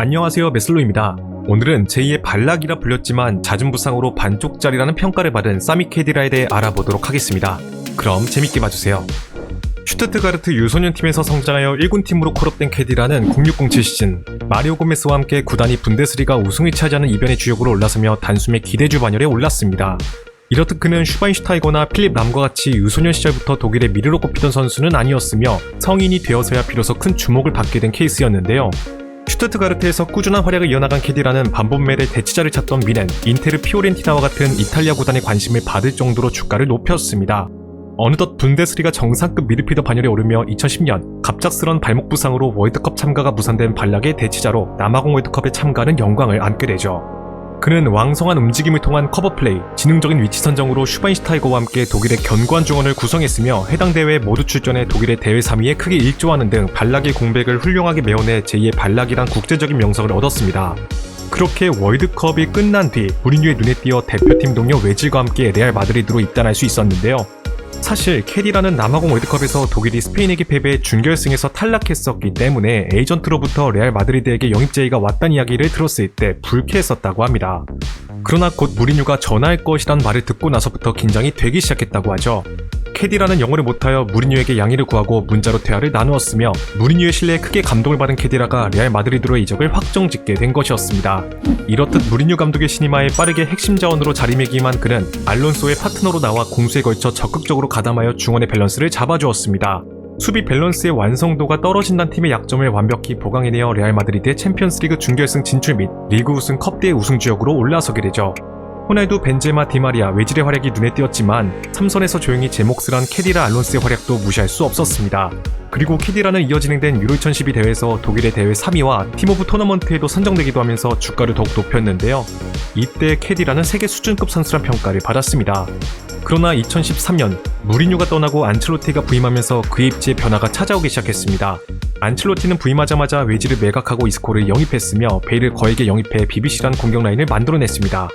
안녕하세요, 메슬로입니다. 오늘은 제2의 발락이라 불렸지만 잦은 부상으로 반쪽짜리라는 평가를 받은 사미 케디라에 대해 알아보도록 하겠습니다. 그럼 재밌게 봐주세요. 슈투트가르트 유소년 팀에서 성장하여 1군 팀으로 콜업된 케디라는 0607 시즌 마리오 고메스와 함께 구단이 분데스리가 우승을 차지하는 이변의 주역으로 올라서며 단숨에 기대주 반열에 올랐습니다. 이렇듯 그는 슈바인슈타이거나 필립 람과 같이 유소년 시절부터 독일의 미래로 꼽히던 선수는 아니었으며 성인이 되어서야 비로소 큰 주목을 받게 된 케이스였는데요. 슈투트가르트에서 꾸준한 활약을 이어나간 케디라는 반본멜의 대치자를 찾던 미넨, 인테르 피오렌티나와 같은 이탈리아 구단의 관심을 받을 정도로 주가를 높였습니다. 어느덧 분데스리가 정상급 미드필더 반열에 오르며 2010년 갑작스런 발목 부상으로 월드컵 참가가 무산된 발락의 대치자로 남아공 월드컵에 참가하는 영광을 안게 되죠. 그는 왕성한 움직임을 통한 커버플레이, 지능적인 위치 선정으로 슈바인슈타이거와 함께 독일의 견고한 중원을 구성했으며 해당 대회에 모두 출전해 독일의 대회 3위에 크게 일조하는 등 발락의 공백을 훌륭하게 메워내 제2의 발락이란 국제적인 명성을 얻었습니다. 그렇게 월드컵이 끝난 뒤 무리뉴의 눈에 띄어 대표팀 동료 외질과 함께 레알 마드리드로 입단할 수 있었는데요. 사실 케디라는 남아공 월드컵에서 독일이 스페인에게 패배해 준결승에서 탈락했었기 때문에 에이전트로부터 레알 마드리드에게 영입 제의가 왔다는 이야기를 들었을 때 불쾌했었다고 합니다. 그러나 곧 무리뉴가 전화할 것이란 말을 듣고 나서부터 긴장이 되기 시작했다고 하죠. 케디라는 영어를 못하여 무리뉴에게 양해를 구하고 문자로 대화를 나누었으며 무리뉴의 신뢰에 크게 감동을 받은 케디라가 레알 마드리드로의 이적을 확정짓게 된 것이었습니다. 이렇듯 무리뉴 감독의 신임하에 빠르게 핵심 자원으로 자리매김한 그는 알론소의 파트너로 나와 공수에 걸쳐 적극적으로 가담하여 중원의 밸런스를 잡아주었습니다. 수비 밸런스의 완성도가 떨어진다는 팀의 약점을 완벽히 보강해내어 레알 마드리드의 챔피언스리그 준결승 진출 및 리그 우승 컵대회 우승 지역으로 올라서게 되죠. 호날두, 벤제마, 디마리아, 외질의 활약이 눈에 띄었지만 3선에서 조용히 제 몫을 한 케디라 알론스의 활약도 무시할 수 없었습니다. 그리고 케디라는 이어 진행된 유로 2012 대회에서 독일의 대회 3위와 팀 오브 토너먼트에도 선정되기도 하면서 주가를 더욱 높였는데요. 이때 케디라는 세계 수준급 선수란 평가를 받았습니다. 그러나 2013년 무리뉴가 떠나고 안첼로티가 부임하면서 그의 입지에 변화가 찾아오기 시작했습니다. 안첼로티는 부임하자마자 외질을 매각하고 이스코를 영입했으며 베일을 거액에 영입해 BBC란 공격 라인을 만들어냈습니다.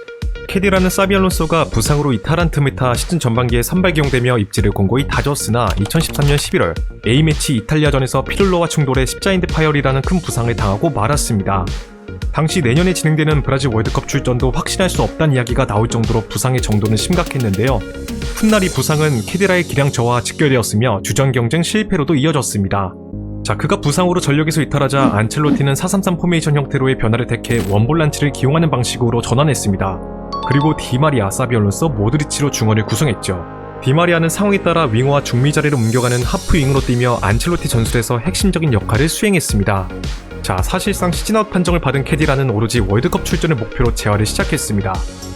케디라는 사비 알론소가 부상으로 이탈한 틈을 타 시즌 전반기에 선발 기용되며 입지를 공고히 다졌으나 2013년 11월 A매치 이탈리아전에서 피를로와 충돌해 십자인대 파열이라는 큰 부상을 당하고 말았습니다. 당시 내년에 진행되는 브라질 월드컵 출전도 확신할 수 없다는 이야기가 나올 정도로 부상의 정도는 심각했는데요. 훗날 이 부상은 케디라의 기량저하와 직결되었으며 주전 경쟁 실패로도 이어졌습니다. 그가 부상으로 전력에서 이탈하자 안첼로티는 4-3-3 포메이션 형태로의 변화를 택해 원볼란치를 기용하는 방식으로 전환했습니다. 그리고 디마리아, 사비 알론소, 모드리치로 중원을 구성했죠. 디마리아는 상황에 따라 윙어와 중미 자리를 옮겨가는 하프 윙으로 뛰며 안첼로티 전술에서 핵심적인 역할을 수행했습니다. 사실상 시즌아웃 판정을 받은 케디라는 오로지 월드컵 출전을 목표로 재활을 시작했습니다.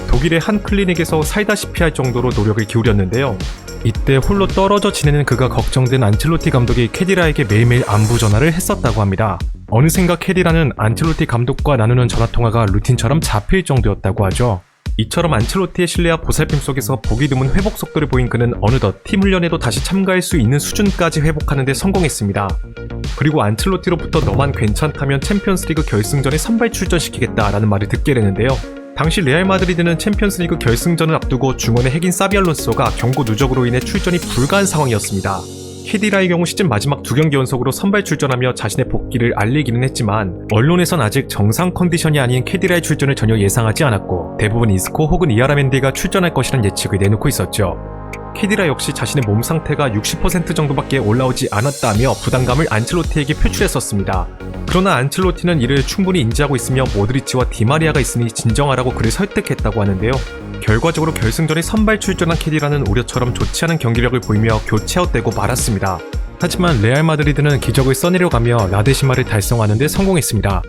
독일의 한 클리닉에서 살다시피 할 정도로 노력을 기울였는데요. 이때 홀로 떨어져 지내는 그가 걱정된 안첼로티 감독이 케디라에게 매일매일 안부 전화를 했었다고 합니다. 어느샌가 케디라는 안첼로티 감독과 나누는 전화통화가 루틴처럼 잡힐 정도였다고 하죠. 이처럼 안첼로티의 신뢰와 보살핌 속에서 보기 드문 회복 속도를 보인 그는 어느덧 팀 훈련에도 다시 참가할 수 있는 수준까지 회복하는 데 성공했습니다. 그리고 안첼로티로부터 너만 괜찮다면 챔피언스리그 결승전에 선발 출전시키겠다라는 말을 듣게 되는데요. 당시 레알 마드리드는 챔피언스리그 결승전을 앞두고 중원의 핵인 사비 알론소가 경고 누적으로 인해 출전이 불가한 상황이었습니다. 케디라의 경우 시즌 마지막 2경기 연속으로 선발 출전하며 자신의 복귀를 알리기는 했지만 언론에선 아직 정상 컨디션이 아닌 케디라의 출전을 전혀 예상하지 않았고 대부분 이스코 혹은 이아라멘디가 출전할 것이란 예측을 내놓고 있었죠. 케디라 역시 자신의 몸 상태가 60% 정도밖에 올라오지 않았다며 부담감을 안첼로티에게 표출했었습니다. 그러나 안첼로티는 이를 충분히 인지하고 있으며 모드리치와 디마리아가 있으니 진정하라고 그를 설득했다고 하는데요. 결과적으로 결승전에 선발 출전한 케디라는 우려처럼 좋지 않은 경기력을 보이며 교체 아웃되고 말았습니다. 하지만 레알 마드리드는 기적을 써내려가며 라데시마를 달성하는 데 성공했습니다.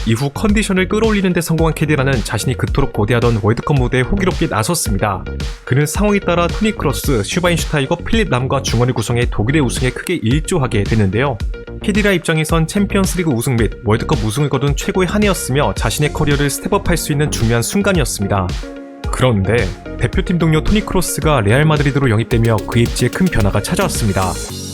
이후 컨디션을 끌어올리는 데 성공한 케디라는 자신이 그토록 고대하던 월드컵 무대에 호기롭게 나섰습니다. 그는 상황에 따라 토니 크로스, 슈바인슈타이거, 필립 람과 중원을 구성해 독일의 우승에 크게 일조하게 됐는데요. 케디라 입장에선 챔피언스리그 우승 및 월드컵 우승을 거둔 최고의 한 해였으며 자신의 커리어를 스텝업할 수 있는 중요한 순간이었습니다. 그런데 대표팀 동료 토니 크로스가 레알 마드리드로 영입되며 그 입지에 큰 변화가 찾아왔습니다.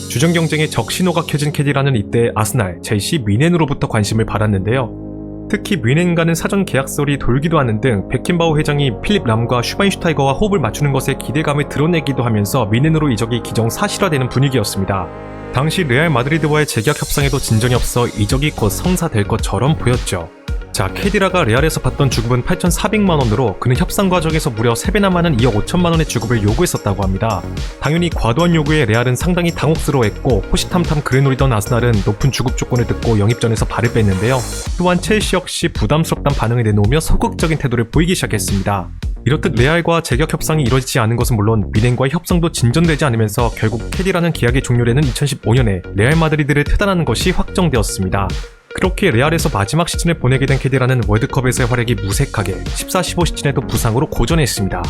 주전 경쟁에 적신호가 켜진 케디라는 이때 아스날, 첼시, 미넨으로부터 관심을 받았는데요. 특히 미넨과는 사전 계약설이 돌기도 하는 등 베켄바우 회장이 필립 람과 슈바인슈타이거와 호흡을 맞추는 것에 기대감을 드러내기도 하면서 미넨으로 이적이 기정사실화되는 분위기였습니다. 당시 레알 마드리드와의 재계약 협상에도 진전이 없어 이적이 곧 성사될 것처럼 보였죠. 자, 케디라가 레알에서 받던 주급은 8,400만원으로 그는 협상 과정에서 무려 3배나 많은 2억 5천만원의 주급을 요구했었다고 합니다. 당연히 과도한 요구에 레알은 상당히 당혹스러워했고 호시탐탐 그를 노리던 아스날은 높은 주급 조건을 듣고 영입전에서 발을 뺐는데요. 또한 첼시 역시 부담스럽단 반응을 내놓으며 소극적인 태도를 보이기 시작했습니다. 이렇듯 레알과 재계약 협상이 이뤄지지 않은 것은 물론 미넨과의 협상도 진전되지 않으면서 결국 케디라는 계약이 종료되는 2015년에 레알 마드리드를 퇴단하는 것이 확정되었습니다. 그렇게 레알에서 마지막 시즌을 보내게 된 케디라는 월드컵에서의 활약이 무색하게 14-15 시즌에도 부상으로 고전했습니다.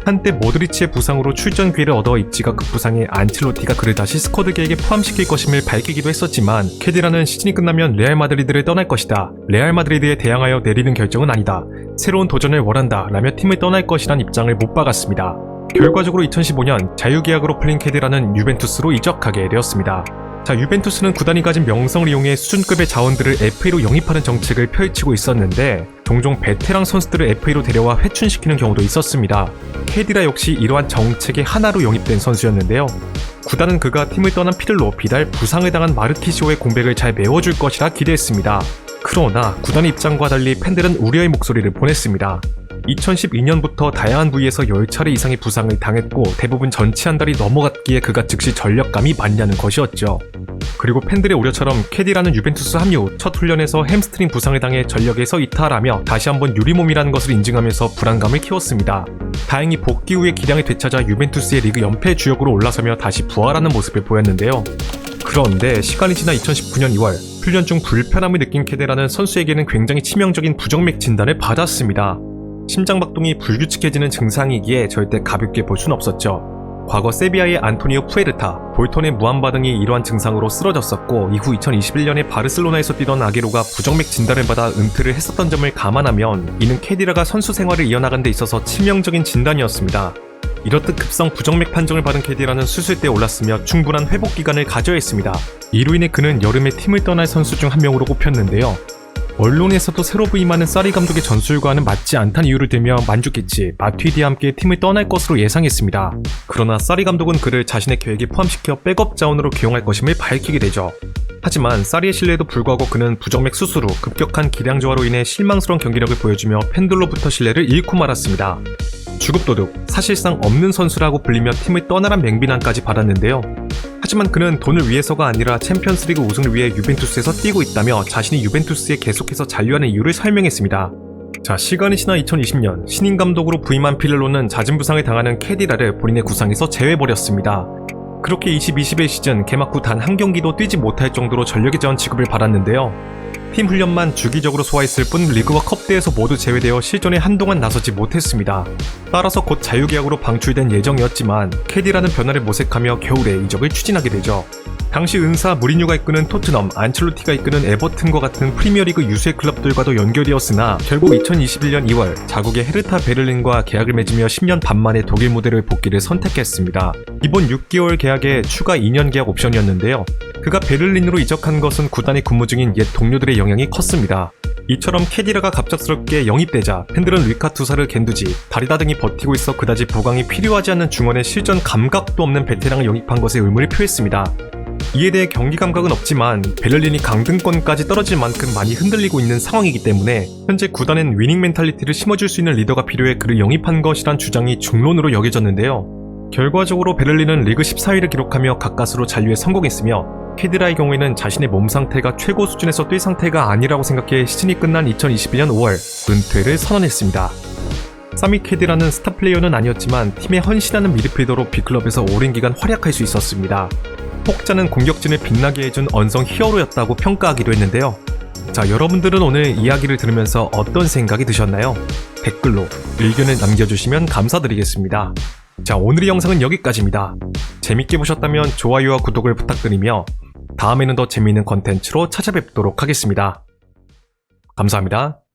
한때 모드리치의 부상으로 출전 기회를 얻어 입지가 급부상해 안첼로티가 그를 다시 스쿼드 계획에 포함시킬 것임을 밝히기도 했었지만 케디라는 시즌이 끝나면 레알 마드리드를 떠날 것이다. 레알 마드리드에 대항하여 내리는 결정은 아니다. 새로운 도전을 원한다. 라며 팀을 떠날 것이란 입장을 못 박았습니다. 결과적으로 2015년 자유계약으로 풀린 케디라는 유벤투스로 이적하게 되었습니다. 자, 유벤투스는 구단이 가진 명성을 이용해 수준급의 자원들을 FA로 영입하는 정책을 펼치고 있었는데 종종 베테랑 선수들을 FA로 데려와 회춘시키는 경우도 있었습니다. 케디라 역시 이러한 정책의 하나로 영입된 선수였는데요. 구단은 그가 팀을 떠난 피를로 비달 부상을 당한 마르키시오의 공백을 잘 메워줄 것이라 기대했습니다. 그러나 구단의 입장과 달리 팬들은 우려의 목소리를 보냈습니다. 2012년부터 다양한 부위에서 10차례 이상의 부상을 당했고 대부분 전치 한 달이 넘어갔기에 그가 즉시 전력감이 맞냐는 것이었죠. 그리고 팬들의 우려처럼 케디라는 유벤투스 합류 후 첫 훈련에서 햄스트링 부상을 당해 전력에서 이탈하며 다시 한번 유리몸이라는 것을 인증하면서 불안감을 키웠습니다. 다행히 복귀 후에 기량을 되찾아 유벤투스의 리그 연패 주역으로 올라서며 다시 부활하는 모습을 보였는데요. 그런데 시간이 지나 2019년 2월 훈련 중 불편함을 느낀 케디라는 선수에게는 굉장히 치명적인 부정맥 진단을 받았습니다. 심장박동이 불규칙해지는 증상이기에 절대 가볍게 볼 순 없었죠. 과거 세비야의 안토니오 푸에르타, 볼턴의 무함바 등이 이러한 증상으로 쓰러졌었고 이후 2021년에 바르셀로나에서 뛰던 아게로가 부정맥 진단을 받아 은퇴를 했었던 점을 감안하면 이는 케디라가 선수 생활을 이어나간 데 있어서 치명적인 진단이었습니다. 이렇듯 급성 부정맥 판정을 받은 케디라는 수술대에 올랐으며 충분한 회복 기간을 가져야 했습니다. 이로 인해 그는 여름에 팀을 떠날 선수 중 한 명으로 꼽혔는데요. 언론에서도 새로 부임하는 사리 감독의 전술과는 맞지 않다는 이유를 들며 만주키치, 마투이디와 함께 팀을 떠날 것으로 예상했습니다. 그러나 사리 감독은 그를 자신의 계획에 포함시켜 백업 자원으로 기용할 것임을 밝히게 되죠. 하지만 사리의 신뢰에도 불구하고 그는 부정맥 수술 후 급격한 기량 저하로 인해 실망스러운 경기력을 보여주며 팬들로부터 신뢰를 잃고 말았습니다. 주급도둑, 사실상 없는 선수라고 불리며 팀을 떠나란 맹비난까지 받았는데요. 하지만 그는 돈을 위해서가 아니라 챔피언스리그 우승을 위해 유벤투스에서 뛰고 있다며 자신이 유벤투스에 계속해서 잔류하는 이유를 설명했습니다. 자, 시간이 지나 2020년 신인 감독으로 부임한 피를로는 잦은 부상을 당하는 케디라를 본인의 구상에서 제외버렸습니다. 그렇게 20-21 시즌 개막 후 단 한 경기도 뛰지 못할 정도로 전력의 자원 취급을 받았는데요. 팀 훈련만 주기적으로 소화했을 뿐 리그와 컵대에서 모두 제외되어 실전에 한동안 나서지 못했습니다. 따라서 곧 자유계약으로 방출된 예정이었지만 케디라는 변화를 모색하며 겨울에 이적을 추진하게 되죠. 당시 은사 무리뉴가 이끄는 토트넘, 안첼로티가 이끄는 에버튼과 같은 프리미어리그 유수의 클럽들과도 연결되었으나 결국 2021년 2월 자국의 헤르타 베를린과 계약을 맺으며 10년 반 만에 독일 무대를 복귀를 선택했습니다. 이번 6개월 계약에 추가 2년 계약 옵션이었는데요. 그가 베를린으로 이적한 것은 구단에 근무 중인 옛 동료들의 영향이 컸습니다. 이처럼 케디라가 갑작스럽게 영입되자 팬들은 리카투사르 겐두지, 다리다 등이 버티고 있어 그다지 보강이 필요하지 않는 중원에 실전 감각도 없는 베테랑을 영입한 것에 의문을 표했습니다. 이에 대해 경기 감각은 없지만 베를린이 강등권까지 떨어질 만큼 많이 흔들리고 있는 상황이기 때문에 현재 구단엔 위닝 멘탈리티를 심어줄 수 있는 리더가 필요해 그를 영입한 것이란 주장이 중론으로 여겨졌는데요. 결과적으로 베를린은 리그 14위를 기록하며 가까스로 잔류에 성공했으며 케디라의 경우에는 자신의 몸 상태가 최고 수준에서 뛸 상태가 아니라고 생각해 시즌이 끝난 2022년 5월 은퇴를 선언했습니다. 사미 케디라는 스타 플레이어는 아니었지만 팀에 헌신하는 미드필더로 B클럽에서 오랜 기간 활약할 수 있었습니다. 혹자는 공격진을 빛나게 해준 언성 히어로였다고 평가하기도 했는데요. 자, 여러분들은 오늘 이야기를 들으면서 어떤 생각이 드셨나요? 댓글로 의견을 남겨주시면 감사드리겠습니다. 자, 오늘의 영상은 여기까지입니다. 재밌게 보셨다면 좋아요와 구독을 부탁드리며 다음에는 더 재미있는 컨텐츠로 찾아뵙도록 하겠습니다. 감사합니다.